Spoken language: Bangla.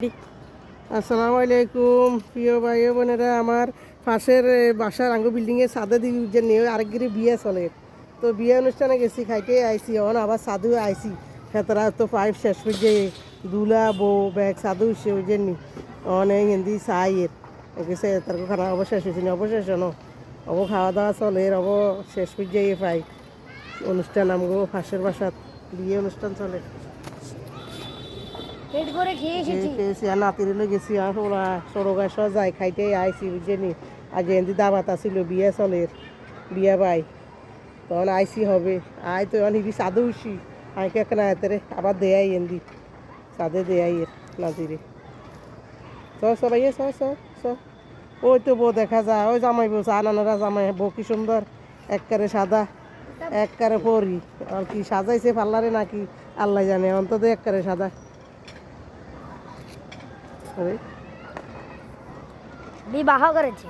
আসসালামু আলাইকুম প্রিয় ভাই বোনেরা। আমার পাশের বাসার আঙ্গু বিল্ডিংয়ের সাদে যে নিয়ে আরেক গিরি বিয়ে চলে, তো বিয়ে অনুষ্ঠানে গেছি, খাইতে আইসি আবার সাধু আইসি খেতরা তো পাইপ শেষ হয়ে যে দুলা বউ ব্যাগ সাধু সে যে নি অনেক হিন্দি সাইয়ের গেছে তার খানা অবশেষ হয়েছে নি অবশেষ অব খাওয়া দাওয়া চলে অব শেষ হয়ে যাই পাই অনুষ্ঠান আমগো পাশের বাসাত বিয়ে অনুষ্ঠান চলে। পেট ভরে খেয়েছি আর নাতিরে গেছি আর ওরা সরগাছ যাই খাইতে আইসি বুঝছেনি। আজ এমনি দাবাত আসিল বিয়ে চলের বিয়া বাই তখন আইসি হবে আয় তো হিবি সাদু উসি আইকে কেন আয়তেরে আবার দেয়াই এমনি সাদে দেয়াই এর নাতিরে সবাই স ওই তো বউ দেখা যায় ওই জামাই বউ আনানোরা জামাই বউ কি সুন্দর এককারে সাদা এককারে পরি আর কি সাজাইছে পাল্লারে নাকি আল্লাহ জানে অন্তত এককারে সাদা। বিবাহ করেছে।